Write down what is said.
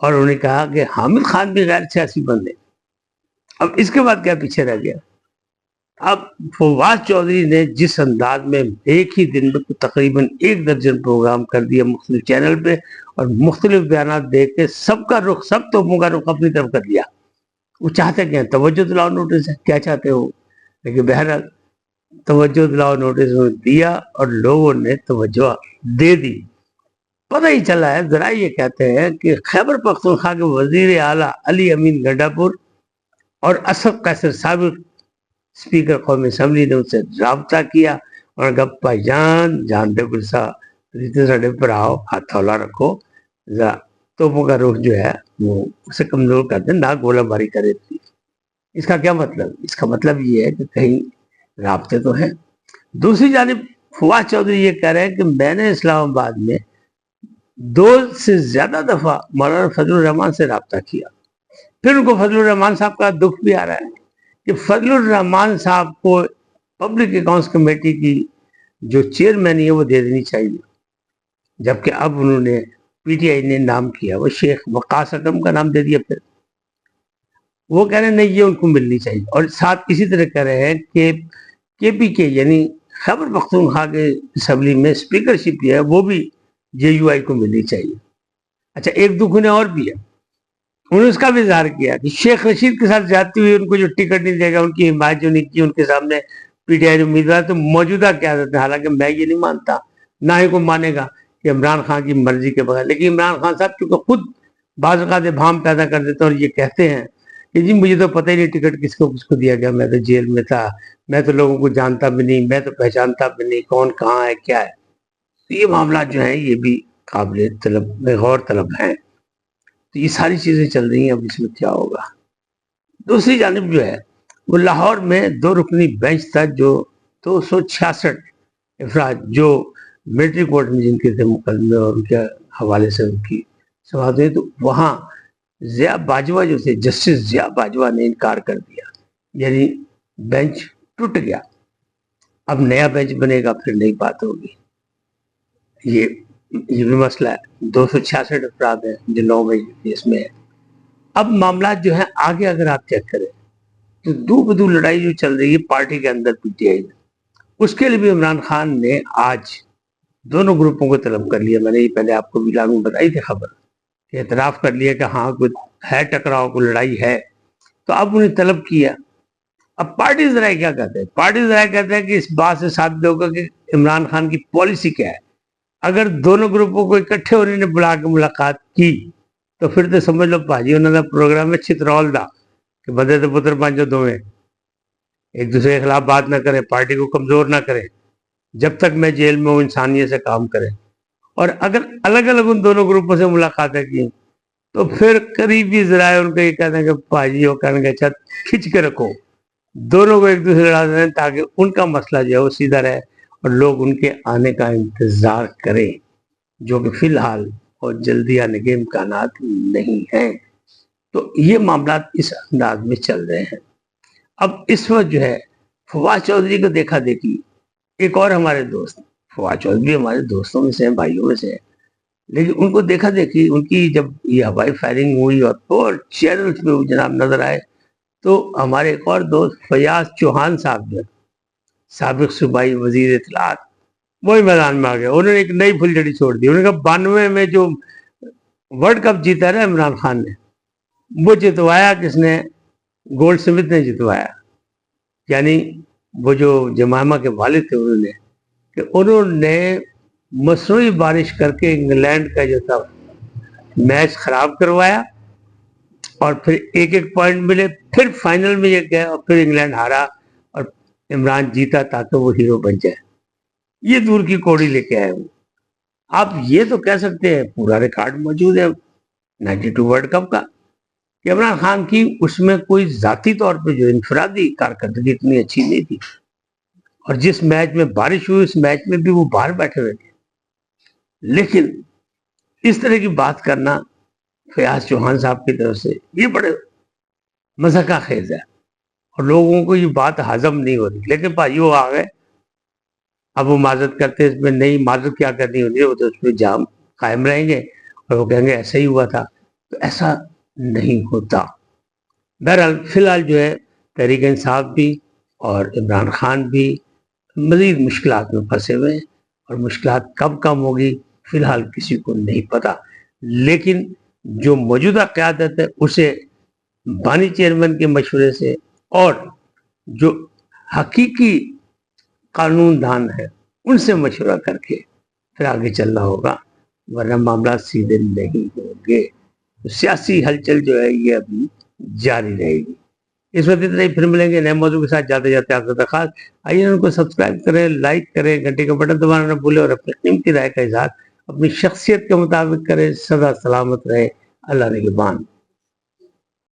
اور انہوں نے کہا کہ حامد خان بھی غیر سیاسی بندے. اب اس کے بعد کیا پیچھے رہ گیا؟ اب فواز چودھری نے جس انداز میں ایک ہی دن میں تقریباً 1 درجن پروگرام کر دیا مختلف چینل پہ اور مختلف بیانات دے کے سب کا رخ، سب توپوں کا رخ اپنی طرف کر لیا. وہ چاہتے کیا ہیں؟ توجہ دلاؤ نوٹس ہے، کیا چاہتے ہو؟ لیکن بہرحال توجہ دلاؤ نوٹس دیا اور لوگوں نے توجہ دے دی. پتہ ہی چلا ہے، ذرا یہ کہتے ہیں کہ خیبر پختونخوا کے وزیر اعلیٰ علی امین گنڈا پور اور اسد قیصر سابق اسپیکر قومی اسمبلی نے اس سے رابطہ کیا اور کہا بھائی جان دے گلسا ریتے ساڈے پر آؤ، ہاتھ ہولا رکھو، ذرا توپوں کا رخ جو ہے وہ اسے کمزور کر دیں، نہ گولہ باری کرے. اس کا کیا مطلب؟ اس کا مطلب یہ ہے کہ کہیں رابطے تو ہیں. دوسری جانب فواز چودھری یہ کہہ رہے ہیں کہ میں نے اسلام آباد میں 2 سے زیادہ دفعہ مولانا فضل الرحمان سے رابطہ کیا. پھر ان کو فضل الرحمان صاحب کا دکھ بھی آ رہا ہے کہ فضل الرحمان صاحب کو پبلک اکاؤنٹس کمیٹی کی جو چیئرمین ہے وہ دے دینی چاہیے، جبکہ اب انہوں نے پی ٹی آئی نے نام کیا وہ شیخ وقاص اکرم کا نام دے دیا. پھر وہ کہہ رہے ہیں نہیں، یہ ان کو ملنی چاہیے. اور ساتھ اسی طرح کہہ رہے ہیں کہ کے پی کے یعنی خیبر پختونخوا کے اسمبلی میں اسپیکرشپ ہے وہ بھی جے یو آئی کو ملنی چاہیے. اچھا، ایک دکھ انہیں اور بھی ہے، انہوں نے اس کا بھی اظہار کیا کہ شیخ رشید کے ساتھ زیادتی ہوئی، ان کو جو ٹکٹ نہیں دے گا، ان کی حمایت جو نہیں کی ان کے سامنے پی ٹی آئی امیدوار، تو موجودہ قیادت ہے، حالانکہ میں یہ نہیں مانتا، نہ ہی کوئی مانے گا کہ عمران خان کی مرضی کے بغیر. لیکن عمران خان صاحب چونکہ خود بعض اوقات بھام پیدا کر دیتے ہیں اور یہ کہتے ہیں کہ جی مجھے تو پتہ ہی نہیں ٹکٹ کس کو دیا گیا، میں تو جیل میں تھا، میں تو لوگوں کو جانتا بھی نہیں، میں تو پہچانتا بھی نہیں، کون کہاں ہے کیا ہے. تو یہ معاملات جو ہیں یہ بھی قابل طلب غور طلب ہیں. تو یہ ساری چیزیں چل رہی ہیں، اب اس میں کیا ہوگا. دوسری جانب جو ہے وہ لاہور میں 2 رکنی بینچ تھا، جو 266 افراد جو ملٹری کورٹ میں جن کے تھے مقدمے اور ان کے حوالے سے ان کی سماعت ہوئی، تو وہاں ضیاء باجوہ جو تھے، جسٹس ضیاء باجوہ نے انکار کر دیا، یعنی بینچ ٹوٹ گیا. اب نیا بینچ بنے گا، پھر نئی بات ہوگی. یہ بھی مسئلہ ہے. 266 افراد ہیں جو 9 بینچ اس میں ہے. اب معاملات جو ہیں آگے اگر آپ چیک کریں تو دو بدو لڑائی جو چل رہی ہے پارٹی کے اندر پی ٹی آئی میں، اس کے لیے بھی عمران خان نے آج دونوں گروپوں کو طلب کر لیا. میں نے یہ پہلے آپ کو بھی لاگو بتائی تھی خبر کہ اعتراف کر لیا کہ ہاں کوئی ہے ٹکراؤ، کوئی لڑائی ہے. تو اب انہیں طلب کیا. اب پارٹی ذرائع کیا کہتے ہیں؟ پارٹی ذرائع کہتے ہیں کہ اس بات سے ثابت ہوگا کہ عمران خان کی پالیسی کیا ہے. اگر دونوں گروپوں کو اکٹھے ہونے نے بلا کے ملاقات کی تو پھر تو سمجھ لو پاجی انہوں نے پروگرام میں چترول دا کہ بدے تو پتر پانچو دوویں ایک دوسرے کے خلاف بات نہ کریں، پارٹی کو کمزور نہ کریں، جب تک میں جیل میں ہوں انسانیت سے کام کریں. اور اگر الگ الگ ان دونوں گروپوں سے ملاقاتیں کی تو پھر قریبی ذرائع ان کو یہ کہتے ہیں کہ پاجی وہ کریں گے اچھا کھچ کے رکھو، دونوں کو ایک دوسرے لڑا دیں تاکہ ان کا مسئلہ جو ہے وہ سیدھا رہے اور لوگ ان کے آنے کا انتظار کریں، جو کہ فی الحال اور جلدی آنے کے امکانات نہیں ہیں. تو یہ معاملات اس انداز میں چل رہے ہیں. اب اس وقت جو ہے فواز چودھری کو دیکھا دیکھی ایک اور ہمارے دوست، فواز چودھری ہمارے دوستوں میں سے ہیں، بھائیوں میں سے ہیں، لیکن ان کو دیکھا دیکھی ان کی جب یہ ہوائی فائرنگ ہوئی اور چینلز پہ وہ جناب نظر آئے تو ہمارے ایک اور دوست فیاض چوہان صاحب جو سابق صوبائی وزیر اطلاعات وہی میدان میں آ گئے. انہوں نے ایک نئی پھلجھڑی چھوڑ دی. انہوں نے کہا 92 میں جو ورلڈ کپ جیتا نا عمران خان نے، وہ جتوایا کس نے؟ گولڈ سمتھ نے جتوایا. یعنی وہ جو جمائمہ کے والد تھے انہوں نے مصنوعی بارش کر کے انگلینڈ کا جو تھا میچ خراب کروایا اور پھر ایک ایک پوائنٹ ملے، پھر فائنل میں یہ گئے اور پھر انگلینڈ ہارا اور عمران جیتا تاکہ وہ ہیرو بن جائے. یہ دور کی کوڑی لے کے آئے وہ. آپ یہ تو کہہ سکتے ہیں پورا ریکارڈ موجود ہے 92 ورلڈ کپ کا کہ عمران خان کی اس میں کوئی ذاتی طور پہ جو انفرادی کارکردگی اتنی اچھی نہیں تھی، اور جس میچ میں بارش ہوئی اس میچ میں بھی وہ باہر بیٹھے ہوئے تھے. لیکن اس طرح کی بات کرنا فیاض چوہان صاحب کی طرف سے یہ بڑے مذاقہ خیز ہے اور لوگوں کو یہ بات ہضم نہیں ہو رہی. لیکن بھائی وہ آ گئے، اب وہ معذرت کرتے اس میں نہیں، معذرت کیا کرنی ہوتی ہے، وہ تو اس میں جام قائم رہیں گے اور وہ کہیں گے ایسا ہی ہوا تھا. تو ایسا نہیں ہوتا. بہرحال فی الحال جو ہے تحریک انصاف بھی اور عمران خان بھی مزید مشکلات میں پھنسے ہوئے ہیں، اور مشکلات کب کم ہوگی فی الحال کسی کو نہیں پتا. لیکن جو موجودہ قیادت ہے اسے بانی چیئرمین کے مشورے سے اور جو حقیقی قانون دان ہے ان سے مشورہ کر کے پھر آگے چلنا ہوگا، ورنہ معاملات سیدھے نہیں ہوں گے. سیاسی ہلچل جو ہے یہ ابھی جاری رہے گی. اس وقت اتنا ہی، پھر ملیں گے نئے موضوع کے ساتھ. جاتے جاتے آپ سے درخواست، آئیے ان کو سبسکرائب کریں، لائک کریں، گھنٹے کا بٹن دبانا نہ بھولیں، اور اپنی قیمتی رائے کا اظہار اپنی شخصیت کے مطابق کریں. سدا سلامت رہے. اللہ نگہبان.